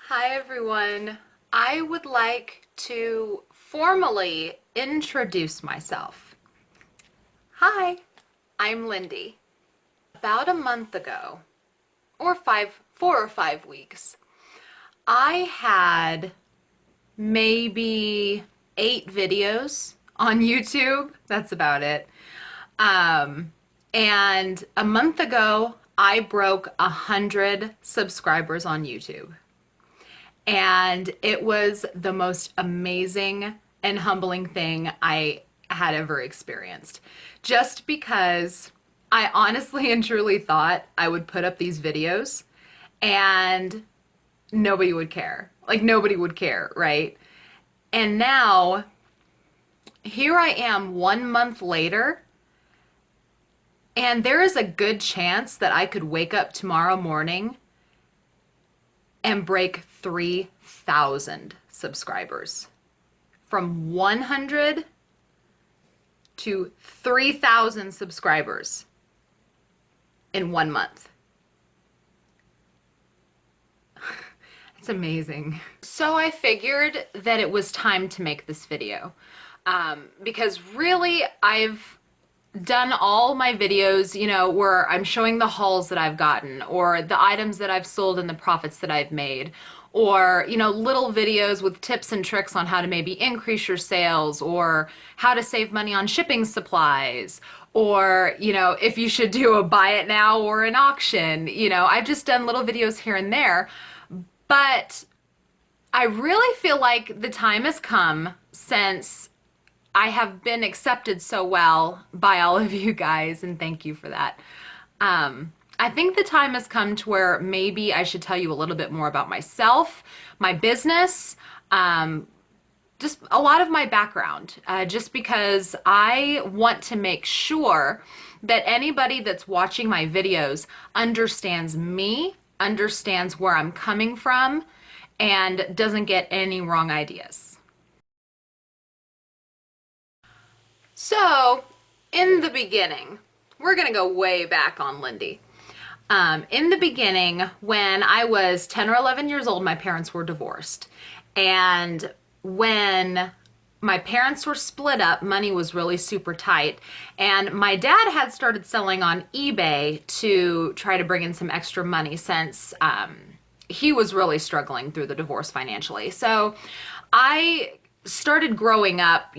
Hi everyone. I would like to formally introduce myself. Hi, I'm Lindy. About a month ago, or 4 or 5 weeks, I had maybe 8 videos on YouTube. That's about it. Um, and a month ago, I broke 100 subscribers on YouTube. And it was the most amazing and humbling thing I had ever experienced. Just because I honestly and truly thought I would put up these videos and nobody would care. Like, nobody would care, right? And now, here I am 1 month later, and there is a good chance that I could wake up tomorrow morning and break 3,000 subscribers. From 100 to 3,000 subscribers in 1 month. It's amazing. So I figured that it was time to make this video because really I've done all my videos, where I'm showing the hauls that I've gotten or the items that I've sold and the profits that I've made, or, little videos with tips and tricks on how to maybe increase your sales or how to save money on shipping supplies, or, if you should do a buy it now or an auction. I've just done little videos here and there, but I really feel like the time has come, since I have been accepted so well by all of you guys, and thank you for that. I think the time has come to where maybe I should tell you a little bit more about myself, my business, just a lot of my background, just because I want to make sure that anybody that's watching my videos understands me, understands where I'm coming from, and doesn't get any wrong ideas. So, in the beginning, we're going to go way back on Lindy. In the beginning, when I was 10 or 11 years old, my parents were divorced. And when my parents were split up, money was really super tight. And my dad had started selling on eBay to try to bring in some extra money, since he was really struggling through the divorce financially. So I started growing up,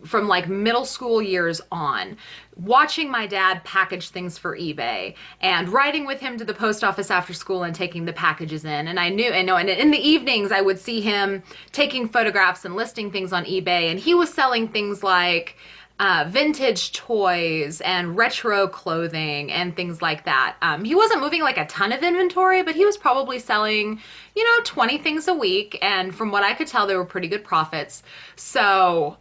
from like middle school years on, watching my dad package things for eBay and riding with him to the post office after school and taking the packages in. And and in the evenings I would see him taking photographs and listing things on eBay, and he was selling things like vintage toys and retro clothing and things like that. He wasn't moving like a ton of inventory, but he was probably selling, 20 things a week. And from what I could tell, they were pretty good profits. So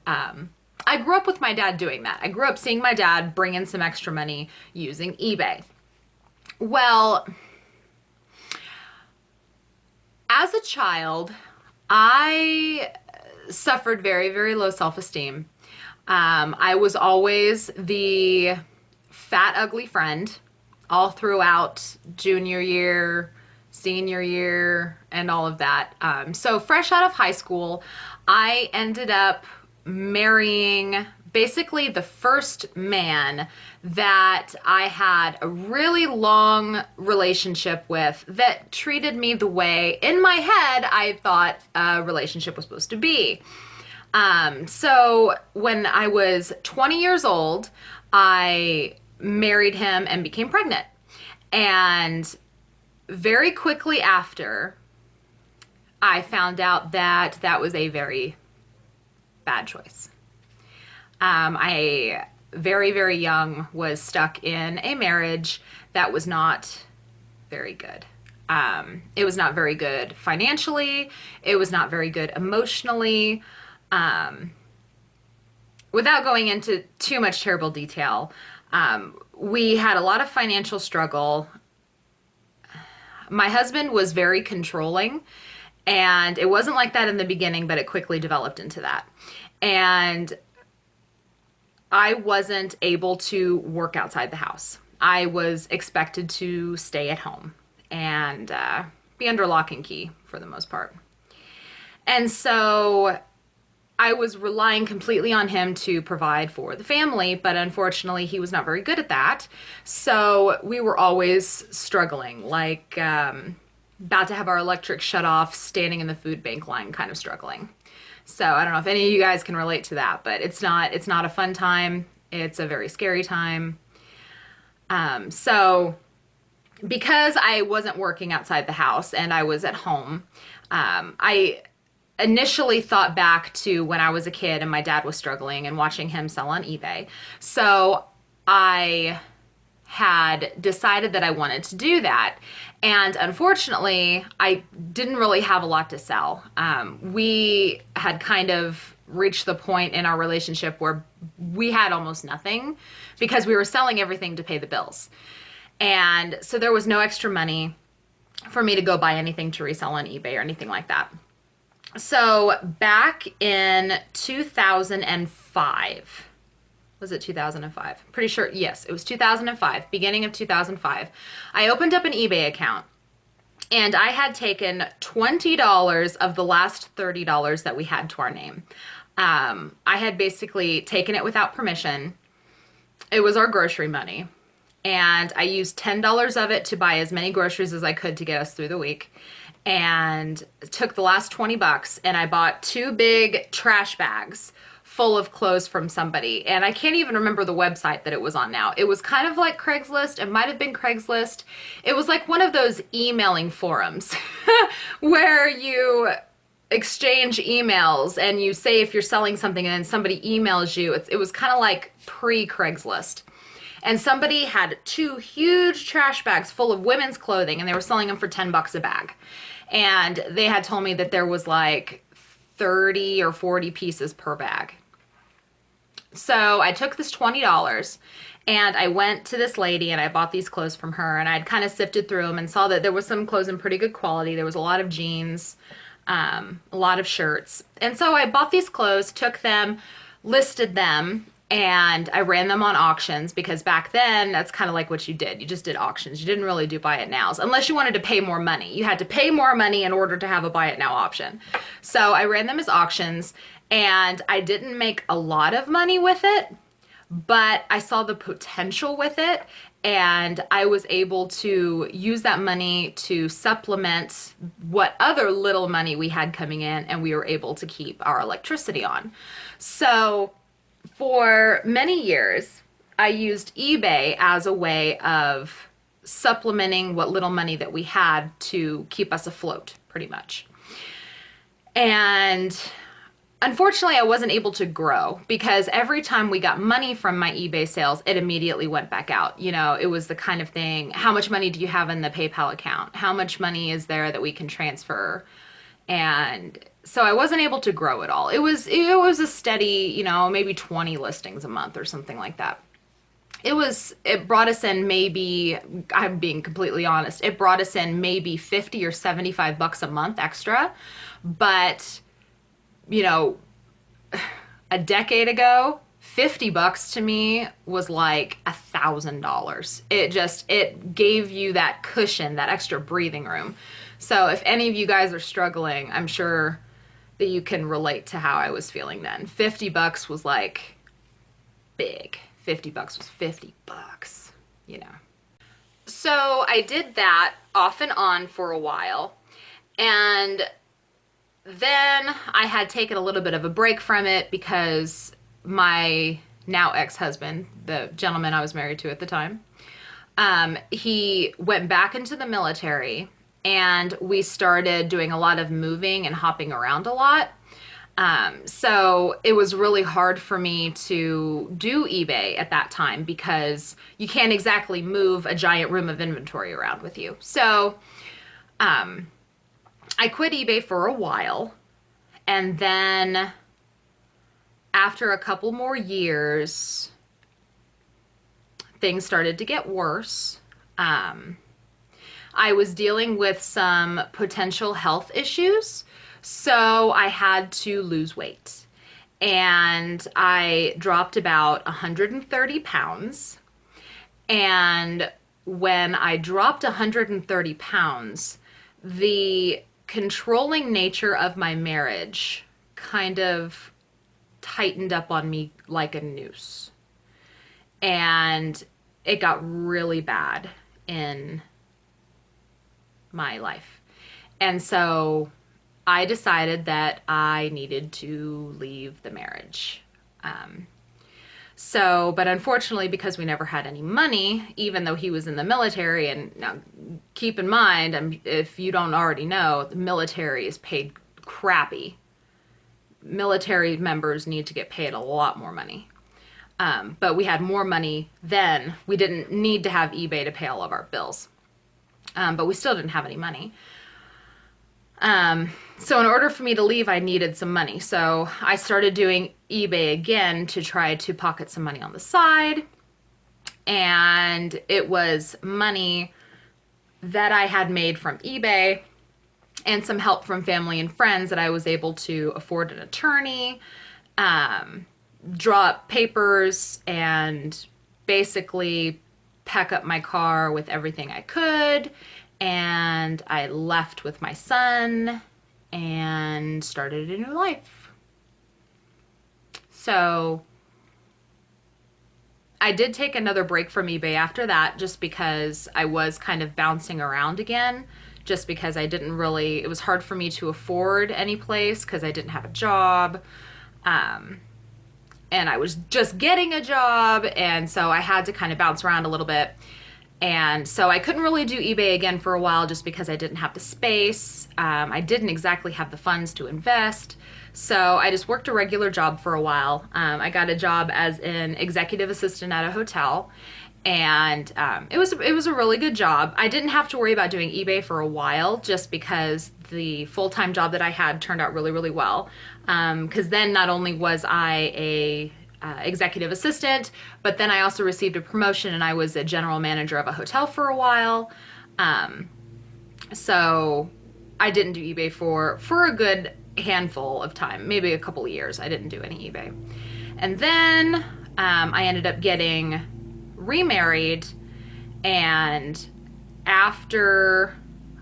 I grew up with my dad doing that. I grew up seeing my dad bring in some extra money using eBay. Well, as a child, I suffered very, very low self-esteem. I was always the fat, ugly friend all throughout junior year, senior year, and all of that. So fresh out of high school, I ended up marrying basically the first man that I had a really long relationship with, that treated me the way in my head I thought a relationship was supposed to be. So when I was 20 years old, I married him and became pregnant. And very quickly after, I found out that that was a very bad choice. I, very, very young, was stuck in a marriage that was not very good. It was not very good financially. It was not very good emotionally. Without going into too much terrible detail, we had a lot of financial struggle. My husband was very controlling, and it wasn't like that in the beginning, but it quickly developed into that. And I wasn't able to work outside the house. I was expected to stay at home and be under lock and key for the most part. And so I was relying completely on him to provide for the family, but unfortunately he was not very good at that. So we were always struggling, like about to have our electric shut off, standing in the food bank line, kind of struggling. So I don't know if any of you guys can relate to that, but it's not a fun time. It's a very scary time. So because I wasn't working outside the house and I was at home, I initially thought back to when I was a kid and my dad was struggling and watching him sell on eBay. So I had decided that I wanted to do that. And unfortunately, I didn't really have a lot to sell. We had kind of reached the point in our relationship where we had almost nothing because we were selling everything to pay the bills. And so there was no extra money for me to go buy anything to resell on eBay or anything like that. So back in 2005, was it 2005? Pretty sure, yes, it was 2005, beginning of 2005. I opened up an eBay account and I had taken $20 of the last $30 that we had to our name. I had basically taken it without permission. It was our grocery money. And I used $10 of it to buy as many groceries as I could to get us through the week. And took the last 20 bucks and I bought 2 big trash bags full of clothes from somebody. And I can't even remember the website that it was on now. It was kind of like Craigslist. It might have been Craigslist. It was like one of those emailing forums where you exchange emails and you say if you're selling something and then somebody emails you. It was kind of like pre-Craigslist. And somebody had 2 huge trash bags full of women's clothing and they were selling them for 10 bucks a bag. And they had told me that there was like 30 or 40 pieces per bag. So I took this $20 and I went to this lady and I bought these clothes from her, and I'd kind of sifted through them and saw that there was some clothes in pretty good quality. There was a lot of jeans, a lot of shirts. And so I bought these clothes, took them, listed them, and I ran them on auctions because back then that's kind of like what you did. You just did auctions. You didn't really do buy it nows unless you wanted to pay more money. You had to pay more money in order to have a buy it now option. So I ran them as auctions and I didn't make a lot of money with it, but I saw the potential with it and I was able to use that money to supplement what other little money we had coming in, and we were able to keep our electricity on. So for many years, I used eBay as a way of supplementing what little money that we had to keep us afloat, pretty much. And unfortunately, I wasn't able to grow because every time we got money from my eBay sales, it immediately went back out. You know, it was the kind of thing, how much money do you have in the PayPal account? How much money is there that we can transfer? And so I wasn't able to grow it all. It was a steady, you know, maybe 20 listings a month or something like that. It brought us in maybe, I'm being completely honest, it brought us in maybe 50 or 75 bucks a month extra. But, you know, a decade ago, 50 bucks to me was like $1,000. It gave you that cushion, that extra breathing room. So if any of you guys are struggling, I'm sure that you can relate to how I was feeling then. 50 bucks was like big. 50 bucks was 50 bucks, you know. So I did that off and on for a while. And then I had taken a little bit of a break from it because my now ex-husband, the gentleman I was married to at the time, he went back into the military. And we started doing a lot of moving and hopping around a lot. So it was really hard for me to do eBay at that time because you can't exactly move a giant room of inventory around with you. So I quit eBay for a while. And then after a couple more years, things started to get worse. I was dealing with some potential health issues, so I had to lose weight. And I dropped about 130 pounds. And when I dropped 130 pounds, the controlling nature of my marriage kind of tightened up on me like a noose. And it got really bad in my life. And so I decided that I needed to leave the marriage. But unfortunately, because we never had any money, even though he was in the military, and now keep in mind, if you don't already know, the military is paid crappy. Military members need to get paid a lot more money. But we had more money then. We didn't need to have eBay to pay all of our bills. But we still didn't have any money. So in order for me to leave, I needed some money. So I started doing eBay again to try to pocket some money on the side. And it was money that I had made from eBay and some help from family and friends that I was able to afford an attorney, draw up papers, and basically pack up my car with everything I could. And I left with my son and started a new life. So I did take another break from eBay after that, just because I was kind of bouncing around again, just because I didn't really, it was hard for me to afford any place because I didn't have a job. And I was just getting a job. And so I had to kind of bounce around a little bit. And so I couldn't really do eBay again for a while just because I didn't have the space. I didn't exactly have the funds to invest. So I just worked a regular job for a while. I got a job as an executive assistant at a hotel. And it was a really good job. I didn't have to worry about doing eBay for a while just because the full-time job that I had turned out really, really well. Because then not only was I a executive assistant, but then I also received a promotion and I was a general manager of a hotel for a while. So I didn't do eBay for a good handful of time, maybe a couple of years. I didn't do any eBay. And then I ended up getting remarried, and after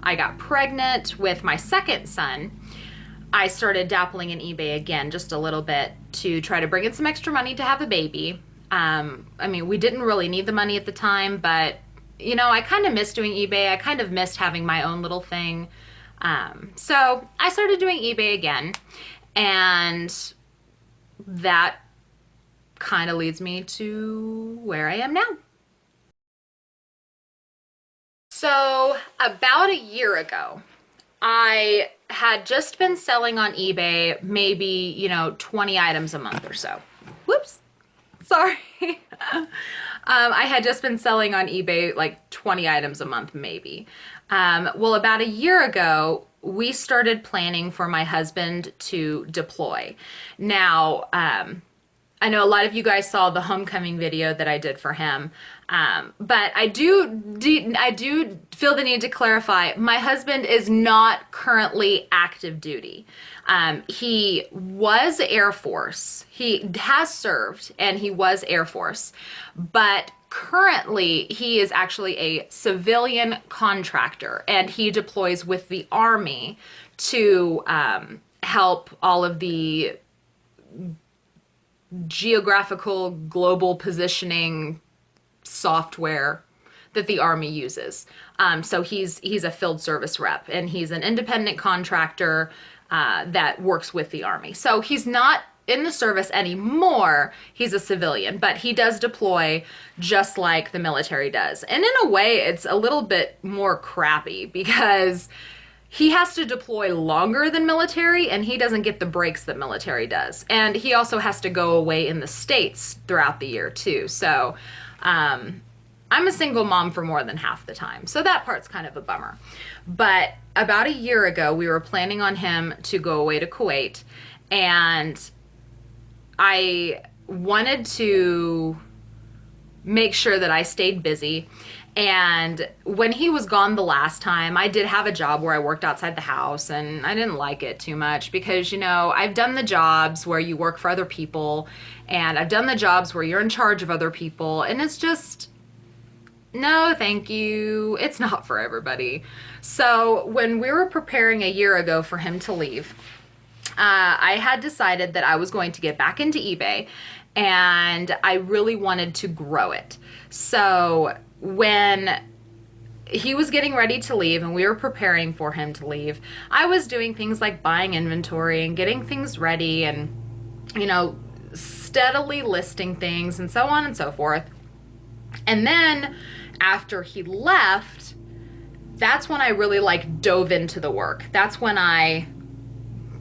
I got pregnant with my second son, I started dabbling in eBay again just a little bit to try to bring in some extra money to have a baby. I mean, we didn't really need the money at the time, but you know, I kind of missed doing eBay. I kind of missed having my own little thing. So I started doing eBay again, and that kind of leads me to where I am now. So about a year ago, I had just been selling on eBay, maybe, 20 items a month or so. Whoops, sorry. I had just been selling on eBay like 20 items a month, maybe. Well, about a year ago, we started planning for my husband to deploy. Now, I know a lot of you guys saw the homecoming video that I did for him, but I do feel the need to clarify, my husband is not currently active duty. He was Air Force. He has served, and he was Air Force, but currently he is actually a civilian contractor, and he deploys with the Army to help all of the geographical global positioning software that the Army uses. So he's a field service rep, and he's an independent contractor that works with the Army. So he's not in the service anymore. He's a civilian, but he does deploy just like the military does. And in a way, it's a little bit more crappy because he has to deploy longer than military, and he doesn't get the breaks that military does. And he also has to go away in the States throughout the year too. So I'm a single mom for more than half the time. So that part's kind of a bummer. But about a year ago, we were planning on him to go away to Kuwait, and I wanted to make sure that I stayed busy. And when he was gone the last time, I did have a job where I worked outside the house, and I didn't like it too much because, I've done the jobs where you work for other people, and I've done the jobs where you're in charge of other people, and it's just, no, thank you. It's not for everybody. So when we were preparing a year ago for him to leave, I had decided that I was going to get back into eBay, and I really wanted to grow it. So when he was getting ready to leave and we were preparing for him to leave, I was doing things like buying inventory and getting things ready and, you know, steadily listing things and so on and so forth. And then after he left, that's when I really like dove into the work. That's when I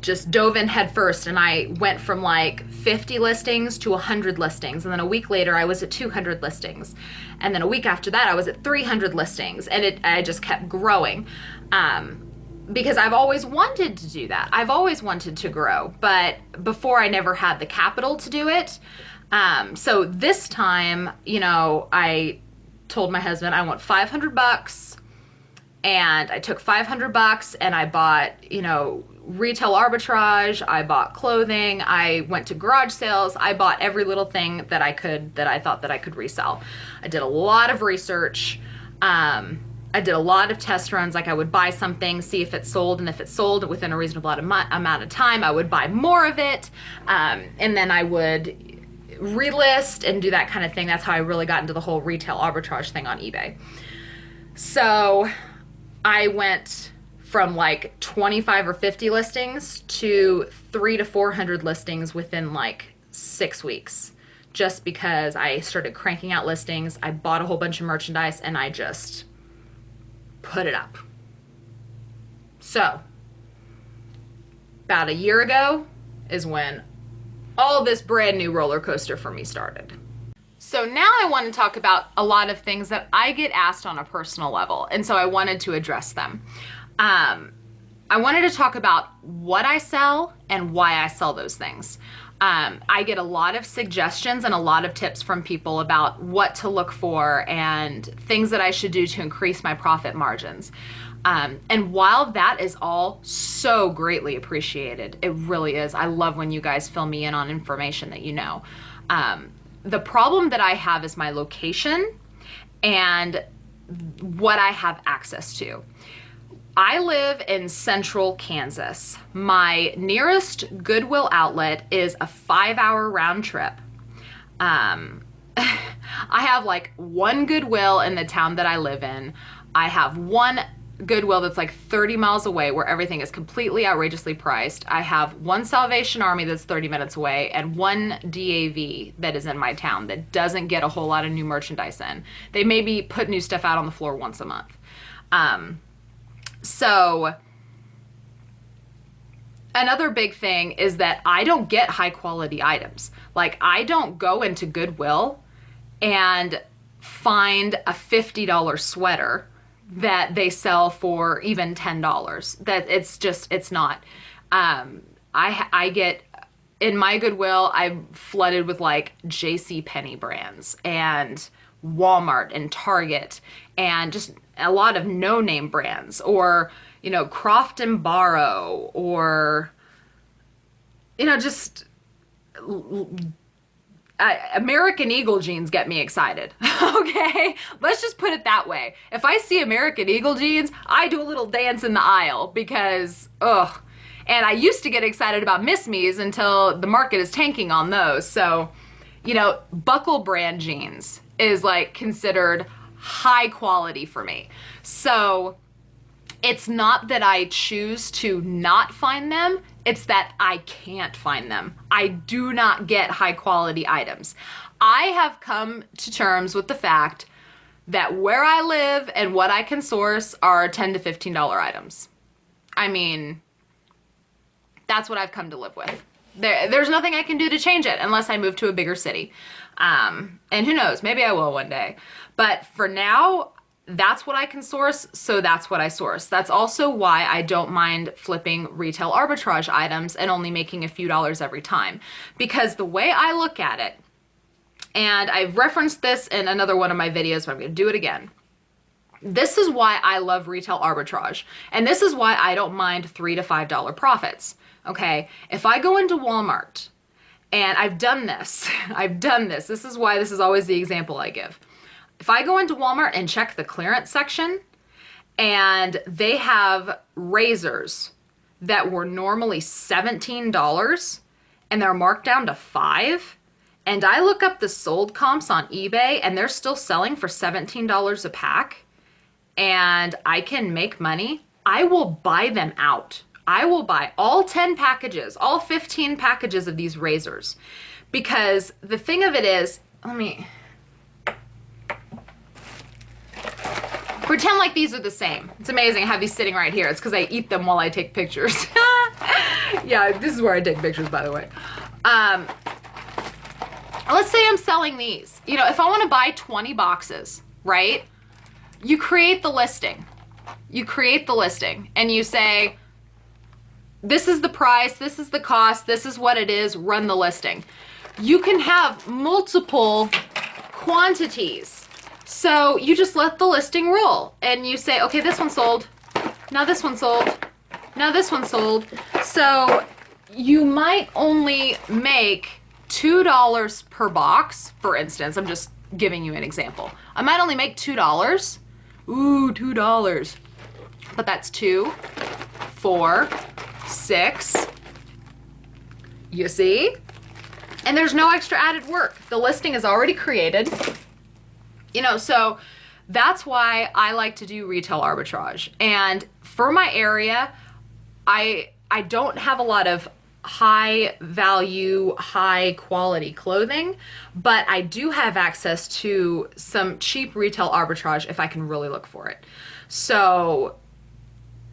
just dove in head first, and I went from like 50 listings to 100 listings. And then a week later I was at 200 listings. And then a week after that I was at 300 listings, and I just kept growing. Because I've always wanted to do that. I've always wanted to grow, but before I never had the capital to do it. So this time, you know, I told my husband I want $500, and I took $500 and I bought, you know, retail arbitrage, I bought clothing, I went to garage sales, I bought every little thing that I could, that I thought that I could resell. I did a lot of research. I did a lot of test runs. Like I would buy something, see if it sold, and if it sold within a reasonable amount of time, I would buy more of it. And then I would relist and do that kind of thing. That's how I really got into the whole retail arbitrage thing on eBay. So I went from like 25 or 50 listings to 300 to 400 listings within like 6 weeks, just because I started cranking out listings. I bought a whole bunch of merchandise and I just put it up. So about a year ago is when all this brand new roller coaster for me started. So now I want to talk about a lot of things that I get asked on a personal level, and so I wanted to address them. I wanted to talk about what I sell and why I sell those things. I get a lot of suggestions and a lot of tips from people about what to look for and things that I should do to increase my profit margins. And while that is all so greatly appreciated, it really is. I love when you guys fill me in on information that you know. The problem that I have is my location and what I have access to. I live in central Kansas. My nearest Goodwill outlet is a 5-hour round trip. I have like one Goodwill in the town that I live in. I have one Goodwill that's like 30 miles away where everything is completely outrageously priced. I have one Salvation Army that's 30 minutes away and one DAV that is in my town that doesn't get a whole lot of new merchandise in. They maybe put new stuff out on the floor once a month. So another big thing is that I don't get high quality items. Like I don't go into Goodwill and find a $50 sweater that they sell for even $10. That it's not. I get, in my Goodwill, I'm flooded with like JCPenney brands and Walmart and Target and just a lot of no-name brands, or, you know, Croft and Barrow, or, you know, just American Eagle jeans get me excited. Okay, let's just put it that way. If I see American Eagle jeans, I do a little dance in the aisle because, ugh. And I used to get excited about Miss Me's until the market is tanking on those. So, you know, Buckle brand jeans is like considered high quality for me. So it's not that I choose to not find them, it's that I can't find them. I do not get high quality items. I have come to terms with the fact that where I live and what I can source are $10 to $15 items. I mean, that's what I've come to live with. There's nothing I can do to change it unless I move to a bigger city. And who knows, maybe I will one day. But for now, that's what I can source, so that's what I source. That's also why I don't mind flipping retail arbitrage items and only making a few dollars every time. Because the way I look at it, and I've referenced this in another one of my videos, but I'm going to do it again. This is why I love retail arbitrage. And this is why I don't mind $3 to $5 profits. Okay, if I go into Walmart, and I've done this, this is why this is always the example I give. If I go into Walmart and check the clearance section and they have razors that were normally $17 and they're marked down to $5, and I look up the sold comps on eBay and they're still selling for $17 a pack, and I can make money, I will buy them out. I will buy all 10 packages, all 15 packages of these razors. Because the thing of it is, let me pretend like these are the same. It's amazing I have these sitting right here. It's because I eat them while I take pictures. Yeah, this is where I take pictures, by the way. Let's say I'm selling these. You know, if I want to buy 20 boxes, right? You create the listing. You create the listing and you say, this is the price, this is the cost, this is what it is, run the listing. You can have multiple quantities. So you just let the listing roll and you say, okay, this one sold, now this one sold, now this one sold. So you might only make $2 per box, for instance. I'm just giving you an example. I might only make $2. Ooh, $2. But that's 2, 4, 6. You see? And there's no extra added work. The listing is already created. You know, so that's why I like to do retail arbitrage. And for my area, I don't have a lot of high value, high quality clothing, but I do have access to some cheap retail arbitrage if I can really look for it. So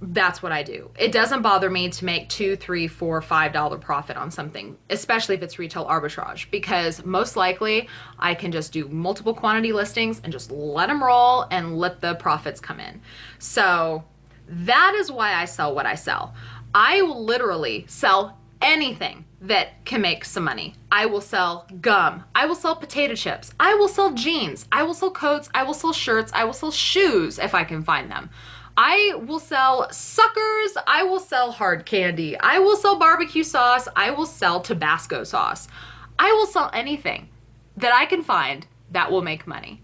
that's what I do. It doesn't bother me to make $2, $3, $4, $5 profit on something, especially if it's retail arbitrage, because most likely I can just do multiple quantity listings and just let them roll and let the profits come in. So that is why I sell what I sell. I will literally sell anything that can make some money. I will sell gum. I will sell potato chips. I will sell jeans. I will sell coats. I will sell shirts. I will sell shoes if I can find them. I will sell suckers. I will sell hard candy. I will sell barbecue sauce. I will sell Tabasco sauce. I will sell anything that I can find that will make money.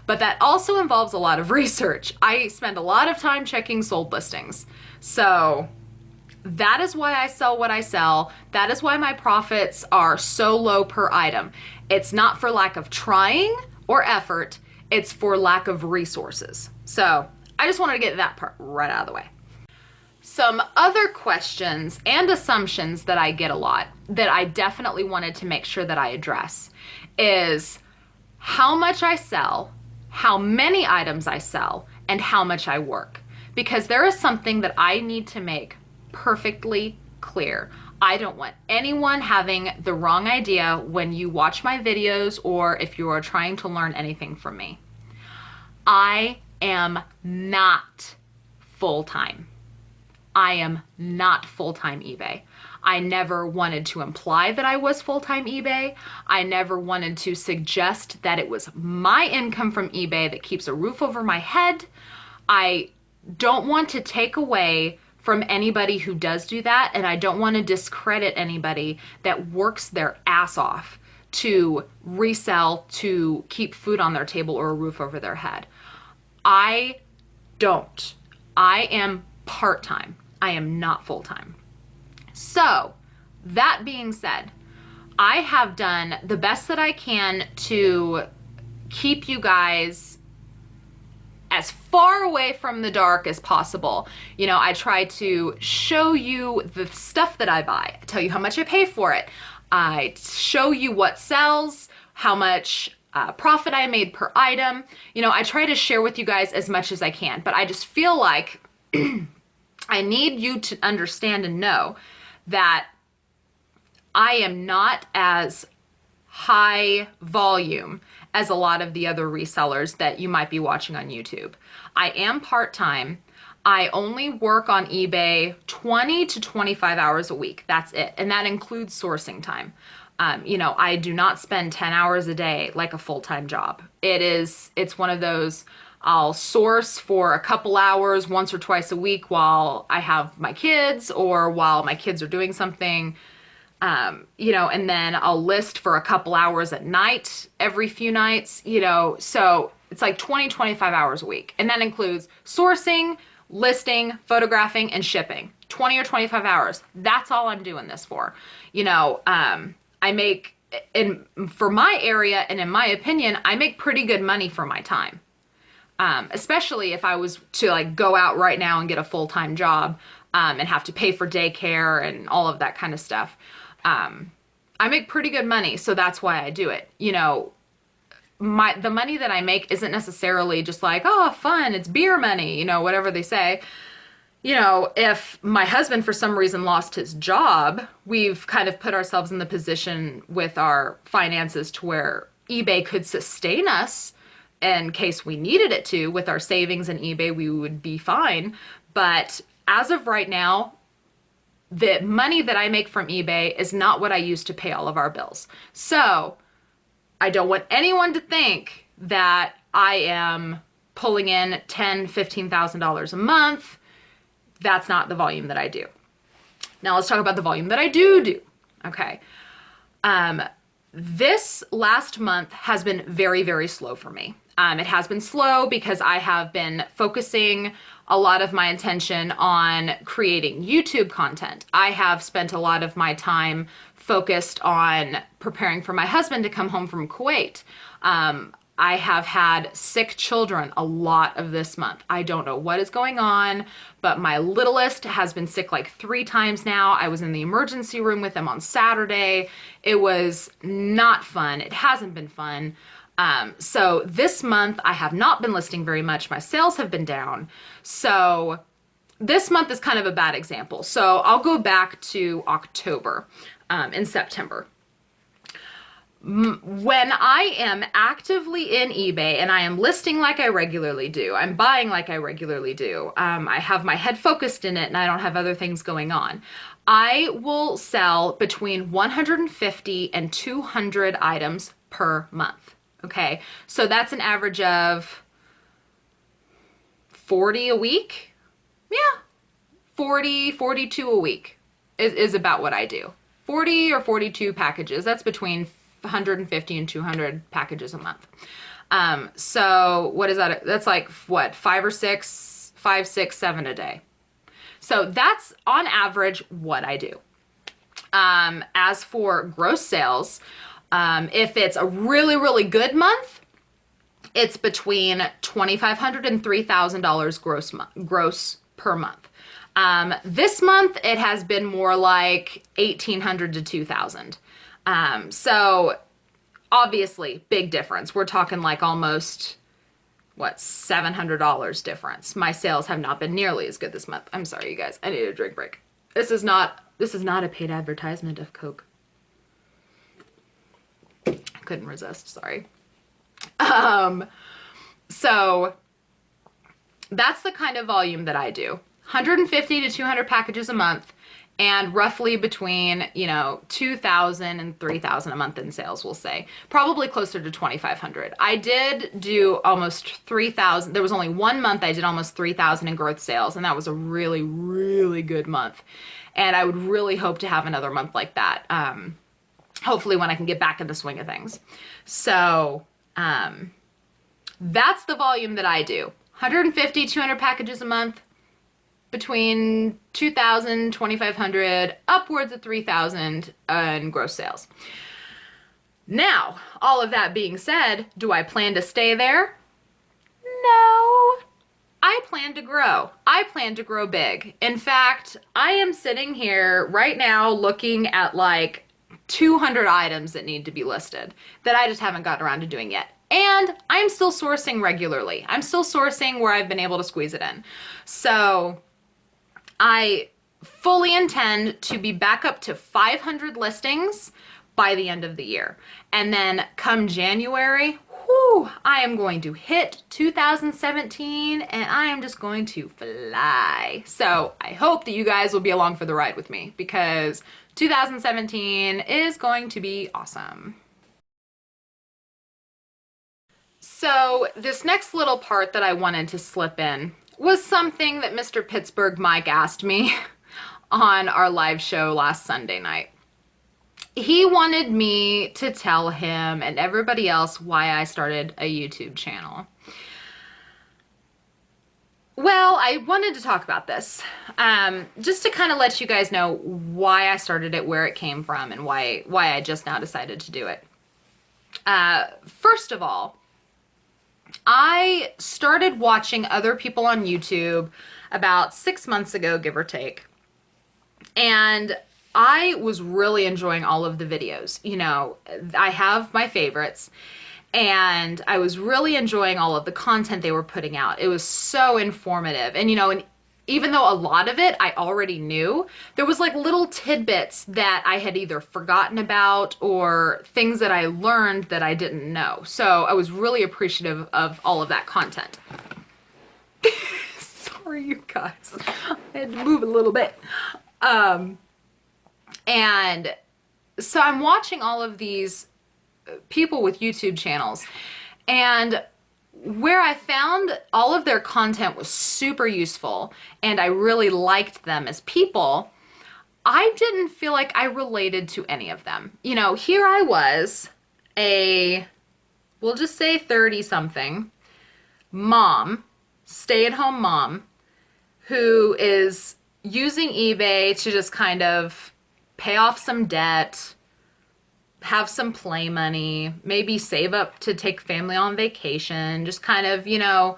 But that also involves a lot of research. I spend a lot of time checking sold listings. So that is why I sell what I sell. That is why my profits are so low per item. It's not for lack of trying or effort. It's for lack of resources. So I just wanted to get that part right out of the way. Some other questions and assumptions that I get a lot that I definitely wanted to make sure that I address is how much I sell, how many items I sell, and how much I work. Because there is something that I need to make perfectly clear. I don't want anyone having the wrong idea when you watch my videos or if you are trying to learn anything from me. I am not full-time. I am not full-time eBay. I never wanted to imply that I was full-time eBay. I never wanted to suggest that it was my income from eBay that keeps a roof over my head. I don't want to take away from anybody who does do that, and I don't want to discredit anybody that works their ass off to resell, to keep food on their table or a roof over their head. I don't. I am part-time. I am not full-time. So, that being said, I have done the best that I can to keep you guys as far away from the dark as possible. You know, I try to show you the stuff that I buy. I tell you how much I pay for it. I show you what sells, how much profit I made per item. You know, I try to share with you guys as much as I can, but I just feel like I need you to understand and know that I am not as high volume as a lot of the other resellers that you might be watching on YouTube. I am part-time. I only work on eBay 20 to 25 hours a week. That's it. And that includes sourcing time. You know, I do not spend 10 hours a day like a full-time job. It's one of those, I'll source for a couple hours once or twice a week while I have my kids or while my kids are doing something, you know, and then I'll list for a couple hours at night every few nights, you know, so It's like 20, 25 hours a week. And that includes sourcing, listing, photographing, and shipping. 20 or 25 hours. That's all I'm doing this for. You know, I make, for my area and in my opinion, I make pretty good money for my time. Especially if I was to like go out right now and get a full-time job and have to pay for daycare and all of that kind of stuff. I make pretty good money, so that's why I do it. You know, the money that I make isn't necessarily just like, oh, fun, it's beer money, you know, whatever they say. You know, if my husband for some reason lost his job, we've kind of put ourselves in the position with our finances to where eBay could sustain us in case we needed it to. With our savings in eBay, we would be fine. But as of right now, the money that I make from eBay is not what I use to pay all of our bills. So I don't want anyone to think that I am pulling in $10,000, $15,000 a month. That's not the volume that I do. Now let's talk about the volume that I do. Okay. This last month has been very, very slow for me. It has been slow because I have been focusing a lot of my attention on creating YouTube content. I have spent a lot of my time focused on preparing for my husband to come home from Kuwait. I have had sick children a lot of this month. I don't know what is going on, but my littlest has been sick like 3 times now. I was in the emergency room with him on Saturday. It was not fun. It hasn't been fun. So this month I have not been listing very much. My sales have been down. So this month is kind of a bad example. So I'll go back to October, and September. When I am actively in eBay and I am listing like I regularly do, I'm buying like I regularly do, I have my head focused in it and I don't have other things going on, I will sell between 150 and 200 items per month. Okay, so that's an average of 40 a week. Yeah, 40, 42 a week is about what I do. 40 or 42 packages. That's between 150 and 200 packages a month. So what is that? That's like what, 5 or 6, 5, 6, 7 a day. So that's on average what I do. As for gross sales, if it's a really, really good month, it's between $2,500 and $3,000 gross per month. This month it has been more like $1,800 to $2,000. So obviously big difference. We're talking like almost what, $700 difference. My sales have not been nearly as good this month. I'm sorry, you guys. I need a drink break. This is not a paid advertisement of Coke. I couldn't resist, sorry. So that's the kind of volume that I do. 150 to 200 packages a month, and roughly between, you know, 2,000 and 3,000 a month in sales, we'll say. Probably closer to 2,500. I did do almost 3,000. There was only one month I did almost 3,000 in growth sales, and that was a really, really good month. And I would really hope to have another month like that. Hopefully when I can get back in the swing of things. So that's the volume that I do. 150, 200 packages a month, between 2,000, 2,500, upwards of 3,000 in gross sales. Now, all of that being said, do I plan to stay there? No. I plan to grow. I plan to grow big. In fact, I am sitting here right now looking at like 200 items that need to be listed that I just haven't gotten around to doing yet. And I'm still sourcing regularly. I'm still sourcing where I've been able to squeeze it in. So I fully intend to be back up to 500 listings by the end of the year. And then come January, whew, I am going to hit 2017 and I am just going to fly. So I hope that you guys will be along for the ride with me, because 2017 is going to be awesome. So this next little part that I wanted to slip in was something that Mr. Pittsburgh Mike asked me on our live show last Sunday night. He wanted me to tell him and everybody else why I started a YouTube channel. Well, I wanted to talk about this, just to kind of let you guys know why I started it, where it came from, and why I just now decided to do it. First of all, I started watching other people on YouTube about 6 months ago, give or take, and I was really enjoying all of the videos. You know, I have my favorites, and I was really enjoying all of the content they were putting out. It was so informative. And, you know, and even though a lot of it I already knew, there was like little tidbits that I had either forgotten about or things that I learned that I didn't know. So I was really appreciative of all of that content. Sorry, you guys. I had to move a little bit. And so I'm watching all of these people with YouTube channels, and where I found all of their content was super useful and I really liked them as people, I didn't feel like I related to any of them. You know, here I was, we'll just say 30 something mom, stay-at-home mom, who is using eBay to just kind of pay off some debt, have some play money, maybe save up to take family on vacation, just kind of, you know,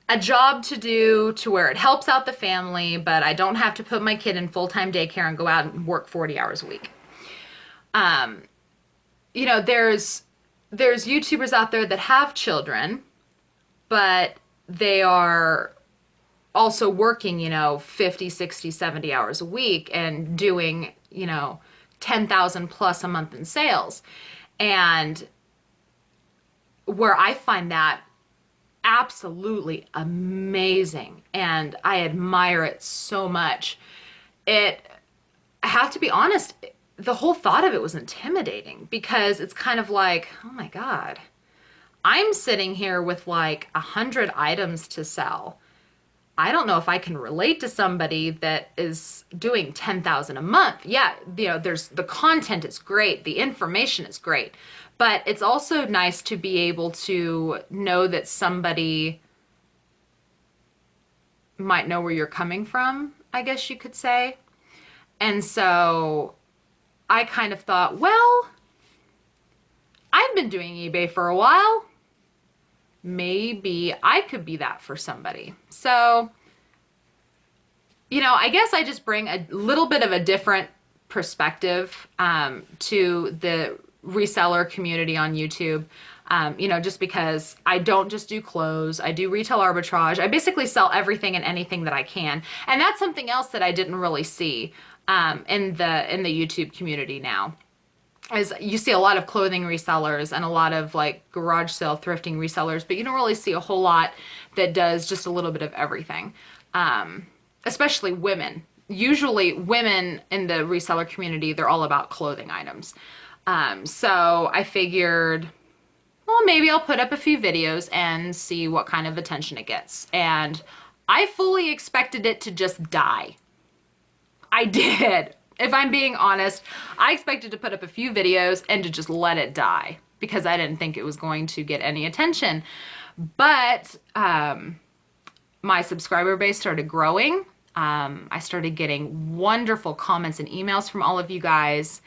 a job to do to where it helps out the family, but I don't have to put my kid in full-time daycare and go out and work 40 hours a week. You know, there's YouTubers out there that have children, but they are also working, you know, 50, 60, 70 hours a week and doing, you know, 10,000 plus a month in sales. And where I find that absolutely amazing and I admire it so much, I have to be honest, the whole thought of it was intimidating, because it's kind of like, oh my God, I'm sitting here with like 100 items to sell. I don't know if I can relate to somebody that is doing 10,000 a month. Yeah, you know, the content is great, the information is great, but it's also nice to be able to know that somebody might know where you're coming from, I guess you could say. And so I kind of thought, well, I've been doing eBay for a while. Maybe I could be that for somebody. So, you know, I guess I just bring a little bit of a different perspective to the reseller community on YouTube. You know, just because I don't just do clothes, I do retail arbitrage. I basically sell everything and anything that I can. And that's something else that I didn't really see in the YouTube community now. Is you see a lot of clothing resellers and a lot of like garage sale thrifting resellers, but you don't really see a whole lot that does just a little bit of everything. Especially women. Usually women in the reseller community, they're all about clothing items. So I figured, well, maybe I'll put up a few videos and see what kind of attention it gets. And I fully expected it to just die. I did. If I'm being honest, I expected to put up a few videos and to just let it die, because I didn't think it was going to get any attention. But my subscriber base started growing. I started getting wonderful comments and emails from all of you guys.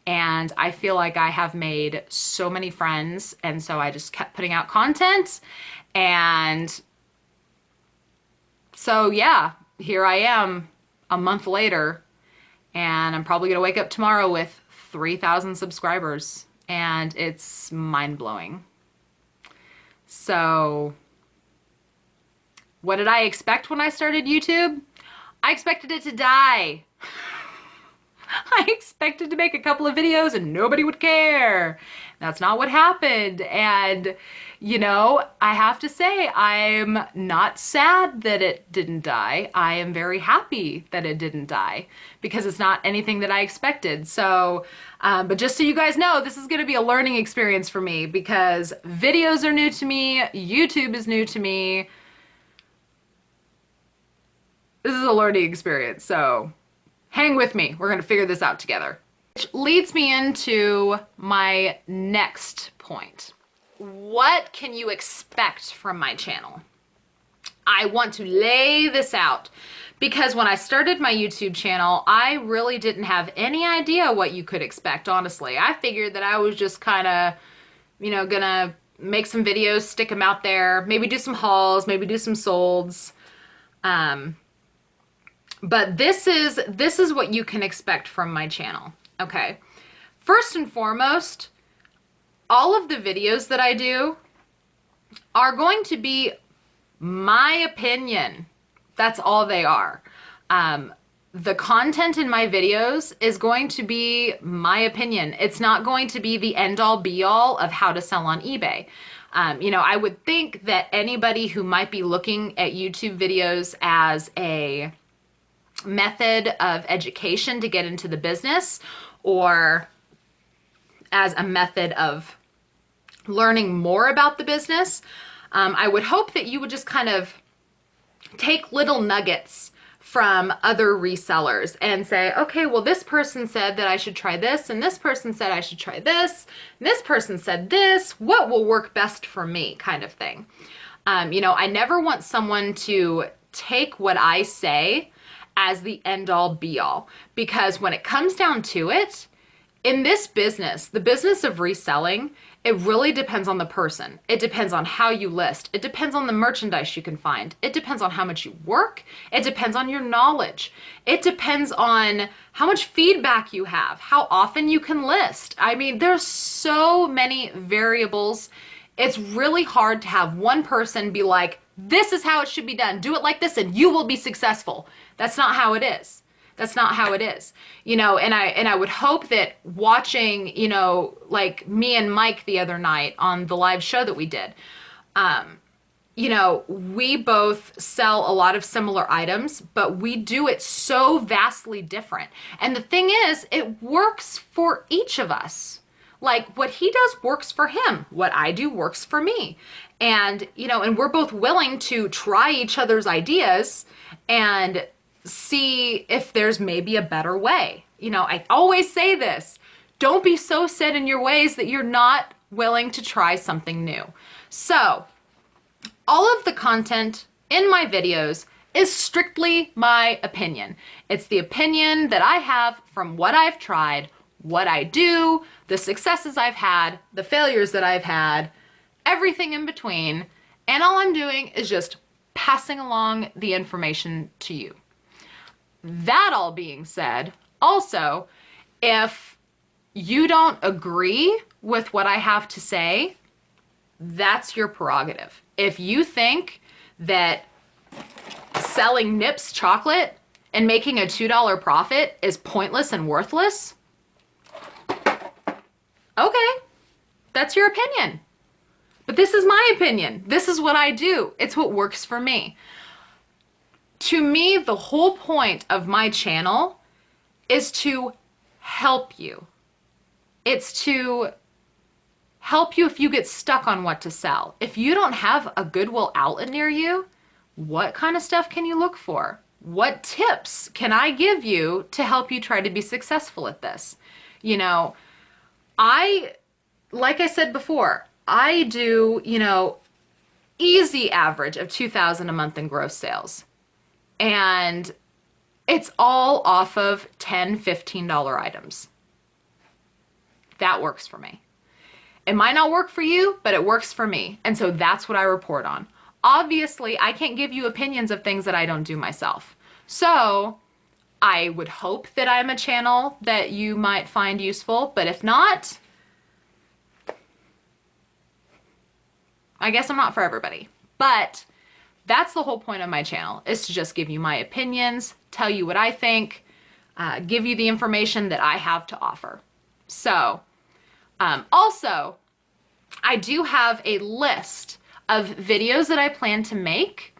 And I feel like I have made so many friends. And so I just kept putting out content. And so, yeah, here I am a month later. And I'm probably going to wake up tomorrow with 3,000 subscribers. And it's mind-blowing. So, what did I expect when I started YouTube? I expected it to die. I expected to make a couple of videos and nobody would care. That's not what happened. And, you know, I have to say, I'm not sad that it didn't die. I am very happy that it didn't die, because it's not anything that I expected. So, but just so you guys know, this is going to be a learning experience for me, because videos are new to me. YouTube is new to me. This is a learning experience. So hang with me. We're going to figure this out together. Which leads me into my next point. What can you expect from my channel? I want to lay this out because when I started my YouTube channel, I really didn't have any idea what you could expect, honestly. I figured that I was just kind of, gonna make some videos, stick them out there, maybe do some hauls, maybe do some solds. But this is what you can expect from my channel, okay? First and foremost, all of the videos that I do are going to be my opinion. That's all they are. The content in my videos is going to be my opinion. It's not going to be the end-all be-all of how to sell on eBay. I would think that anybody who might be looking at YouTube videos as a method of education to get into the business, or as a method of learning more about the business, I would hope that you would just kind of take little nuggets from other resellers and say, okay, well, this person said that I should try this, and this person said I should try this, and this person said this, what will work best for me, kind of thing. I never want someone to take what I say as the end-all be-all, because when it comes down to it, in this business, the business of reselling, it really depends on the person. It depends on how you list. It depends on the merchandise you can find. It depends on how much you work. It depends on your knowledge. It depends on how much feedback you have, how often you can list. I mean, there's so many variables. It's really hard to have one person be like, this is how it should be done. Do it like this and you will be successful. That's not how it is. That's not how it is, and I would hope that watching, like me and Mike the other night on the live show that we did, we both sell a lot of similar items, but we do it so vastly different. And the thing is, it works for each of us. Like what he does works for him. What I do works for me. And, and we're both willing to try each other's ideas and see if there's maybe a better way. I always say this, don't be so set in your ways that you're not willing to try something new. So all of the content in my videos is strictly my opinion. It's the opinion that I have from what I've tried, what I do, the successes I've had, the failures that I've had, everything in between. And all I'm doing is just passing along the information to you. That all being said, also, if you don't agree with what I have to say, that's your prerogative. If you think that selling Nips chocolate and making a $2 profit is pointless and worthless, okay, that's your opinion. But this is my opinion. This is what I do. It's what works for me. To me, the whole point of my channel is to help you. It's to help you if you get stuck on what to sell. If you don't have a Goodwill outlet near you, what kind of stuff can you look for? What tips can I give you to help you try to be successful at this? Like I said before, I do, easy average of $2,000 a month in gross sales. And it's all off of $10, $15 items. That works for me. It might not work for you, but it works for me. And so that's what I report on. Obviously, I can't give you opinions of things that I don't do myself. So I would hope that I'm a channel that you might find useful, but if not, I guess I'm not for everybody. But that's the whole point of my channel, is to just give you my opinions, tell you what I think, give you the information that I have to offer. So, also, I do have a list of videos that I plan to make,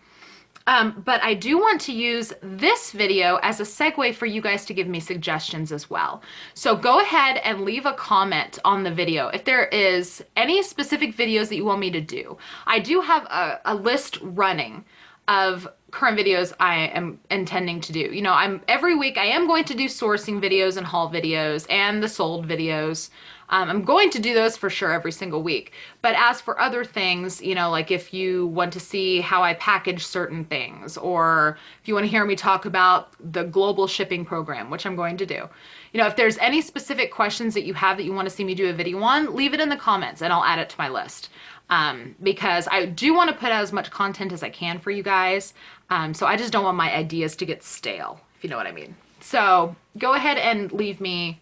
but I do want to use this video as a segue for you guys to give me suggestions as well. So go ahead and leave a comment on the video if there is any specific videos that you want me to do. I do have a list running of current videos I am intending to do. Every week I am going to do sourcing videos and haul videos and the sold videos. I'm going to do those for sure every single week. But as for other things, you know, like if you want to see how I package certain things, or if you want to hear me talk about the global shipping program, which I'm going to do, you know, if there's any specific questions that you have that you want to see me do a video on, leave it in the comments and I'll add it to my list. Because I do want to put out as much content as I can for you guys. So I just don't want my ideas to get stale, if you know what I mean. So go ahead and leave me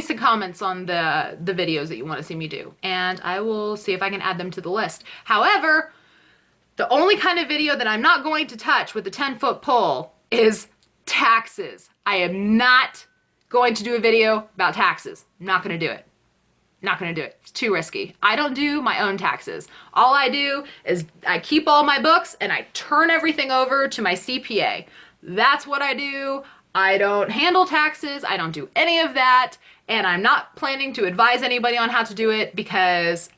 some comments on the videos that you want to see me do, and I will see if I can add them to the list. However, the only kind of video that I'm not going to touch with the 10-foot pole is taxes. I am not going to do a video about taxes. I'm not going to do it. Not going to do it. It's too risky. I don't do my own taxes. All I do is I keep all my books and I turn everything over to my CPA. That's what I do. I don't handle taxes. I don't do any of that. And I'm not planning to advise anybody on how to do it because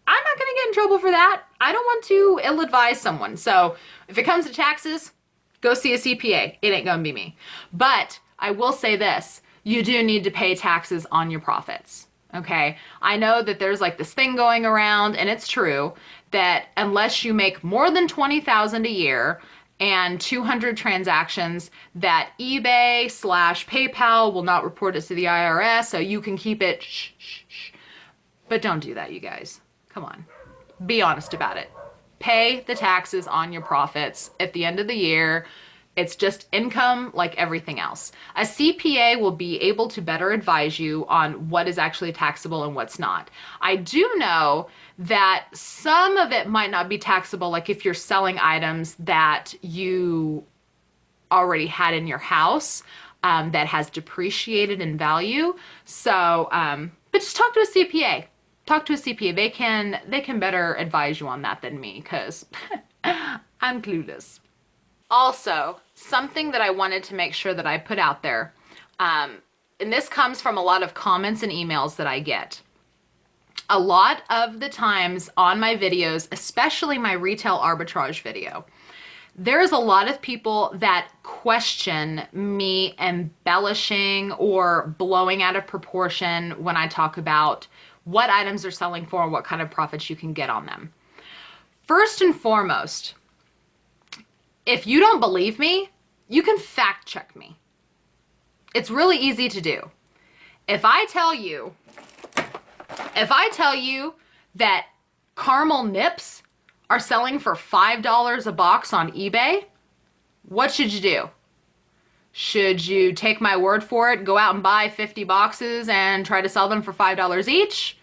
I'm not going to get in trouble for that. I don't want to ill-advise someone. So if it comes to taxes, go see a CPA. It ain't going to be me. But I will say this. You do need to pay taxes on your profits. Okay? I know that there's like this thing going around, and it's true, that unless you make more than $20,000 a year, and 200 transactions, that eBay / PayPal will not report it to the IRS, so you can keep it shh, shh, shh. But don't do that, you guys. Come on. Be honest about it. Pay the taxes on your profits at the end of the year. It's just income like everything else. A CPA will be able to better advise you on what is actually taxable and what's not. I do know that some of it might not be taxable, like if you're selling items that you already had in your house that has depreciated in value. So, but just talk to a CPA. Talk to a CPA. They can better advise you on that than me, because I'm clueless. Also, something that I wanted to make sure that I put out there, and this comes from a lot of comments and emails that I get. A lot of the times on my videos, especially my retail arbitrage video, there's a lot of people that question me embellishing or blowing out of proportion when I talk about what items are selling for and what kind of profits you can get on them. First and foremost, if you don't believe me, you can fact check me. It's really easy to do. If I tell you that caramel nips are selling for $5 a box on eBay, what should you do? Should you take my word for it, go out and buy 50 boxes and try to sell them for $5 each?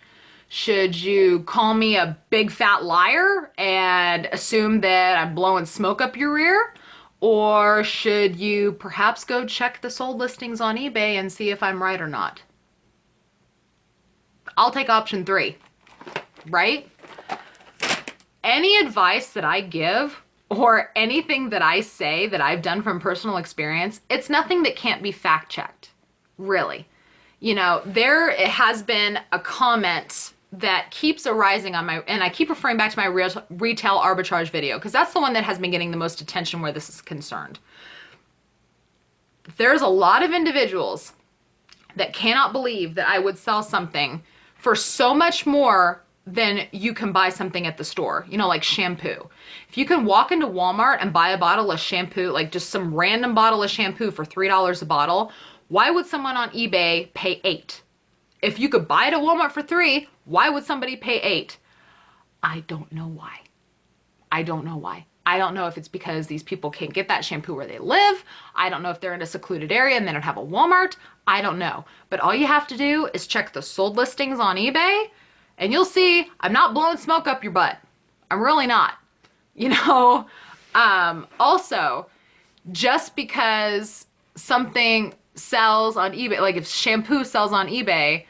Should you call me a big fat liar and assume that I'm blowing smoke up your rear? Or should you perhaps go check the sold listings on eBay and see if I'm right or not? I'll take option 3, right? Any advice that I give or anything that I say that I've done from personal experience, it's nothing that can't be fact checked, really. You know, there has been a comment that keeps arising on my, and I keep referring back to my retail arbitrage video, because that's the one that has been getting the most attention where this is concerned. There's a lot of individuals that cannot believe that I would sell something for so much more than you can buy something at the store, you know, like shampoo. If you can walk into Walmart and buy a bottle of shampoo, like just some random bottle of shampoo for $3 a bottle, why would someone on eBay pay $8? If you could buy it at Walmart for $3, why would somebody pay $8? I don't know why. I don't know why. I don't know if it's because these people can't get that shampoo where they live. I don't know if they're in a secluded area and they don't have a Walmart. I don't know. But all you have to do is check the sold listings on eBay and you'll see I'm not blowing smoke up your butt. I'm really not. You know, also, just because something sells on eBay, like if shampoo sells on eBay,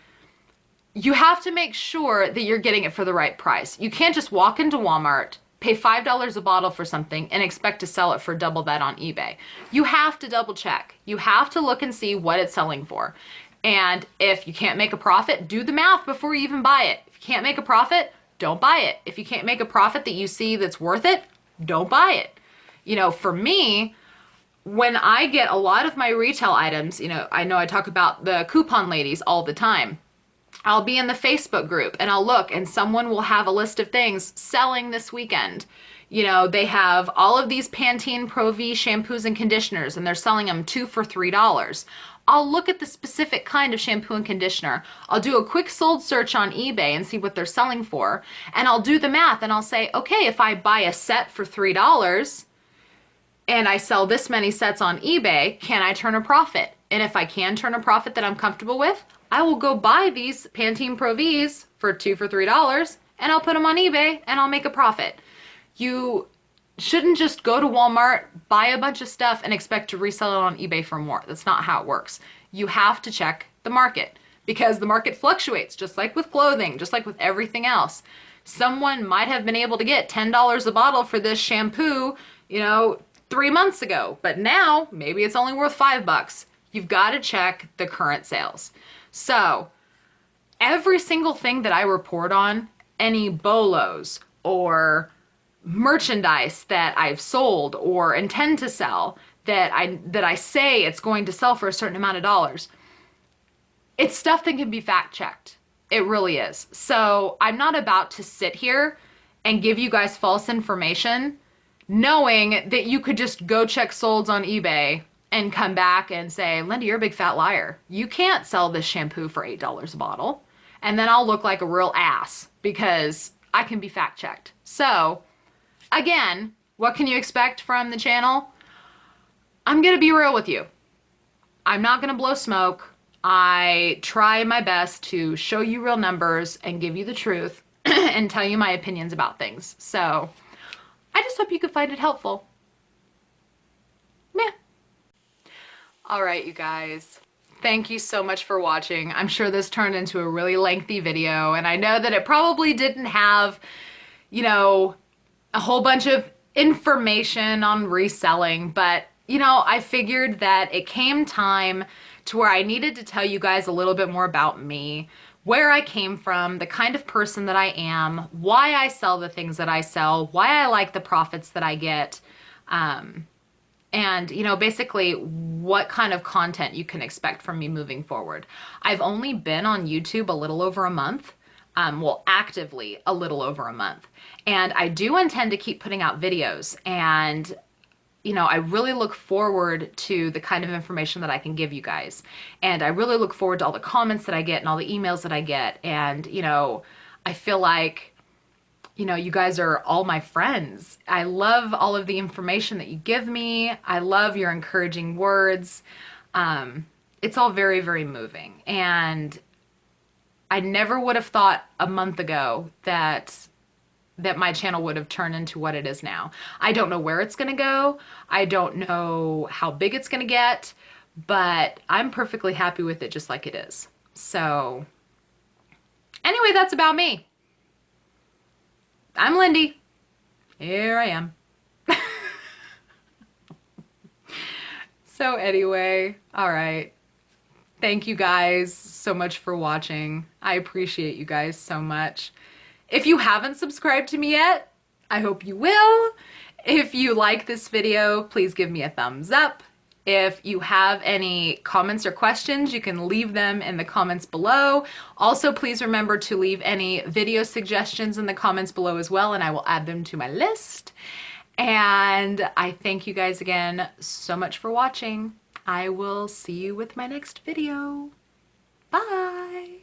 you have to make sure that you're getting it for the right price. You can't just walk into Walmart, pay $5 a bottle for something and expect to sell it for double that on eBay. You have to double check. You have to look and see what it's selling for. And if you can't make a profit, do the math before you even buy it. If you can't make a profit, don't buy it. If you can't make a profit that you see that's worth it, don't buy it. You know, for me, when I get a lot of my retail items, you know I talk about the coupon ladies all the time. I'll be in the Facebook group and I'll look and someone will have a list of things selling this weekend. You know, they have all of these Pantene Pro V shampoos and conditioners and they're selling them 2 for $3. I'll look at the specific kind of shampoo and conditioner. I'll do a quick sold search on eBay and see what they're selling for. And I'll do the math and I'll say, okay, if I buy a set for $3 and I sell this many sets on eBay, can I turn a profit? And if I can turn a profit that I'm comfortable with, I will go buy these Pantene Pro Vs for 2 for $3 and I'll put them on eBay and I'll make a profit. You shouldn't just go to Walmart, buy a bunch of stuff and expect to resell it on eBay for more. That's not how it works. You have to check the market because the market fluctuates, just like with clothing, just like with everything else. Someone might have been able to get $10 a bottle for this shampoo, you know, 3 months ago, but now maybe it's only worth $5. You've got to check the current sales. So every single thing that I report on, any bolos or merchandise that I've sold or intend to sell that I say it's going to sell for a certain amount of dollars, it's stuff that can be fact checked. It really is. So I'm not about to sit here and give you guys false information knowing that you could just go check solds on eBay and come back and say, Lindey, you're a big fat liar. You can't sell this shampoo for $8 a bottle. And then I'll look like a real ass because I can be fact checked. So again, what can you expect from the channel? I'm going to be real with you. I'm not going to blow smoke. I try my best to show you real numbers and give you the truth and tell you my opinions about things. So I just hope you could find it helpful. Meh. All right, you guys. Thank you so much for watching. I'm sure this turned into a really lengthy video, and I know that it probably didn't have, you know, a whole bunch of information on reselling, but, you know, I figured that it came time to where I needed to tell you guys a little bit more about me, where I came from, the kind of person that I am, why I sell the things that I sell, why I like the profits that I get, and, you know, basically what kind of content you can expect from me moving forward. I've only been on YouTube a little over a month, well, actively a little over a month, and I do intend to keep putting out videos, and you know, I really look forward to the kind of information that I can give you guys. And I really look forward to all the comments that I get and all the emails that I get. And, you know, I feel like, you know, you guys are all my friends. I love all of the information that you give me. I love your encouraging words. It's all very, very moving. And I never would have thought a month ago that my channel would have turned into what it is now. I don't know where it's gonna go. I don't know how big it's gonna get, but I'm perfectly happy with it just like it is. So anyway, that's about me. I'm Lindey. Here I am. So anyway, all right. Thank you guys so much for watching. I appreciate you guys so much. If you haven't subscribed to me yet, I hope you will. If you like this video, please give me a thumbs up. If you have any comments or questions, you can leave them in the comments below. Also, please remember to leave any video suggestions in the comments below as well, and I will add them to my list. And I thank you guys again so much for watching. I will see you with my next video. Bye!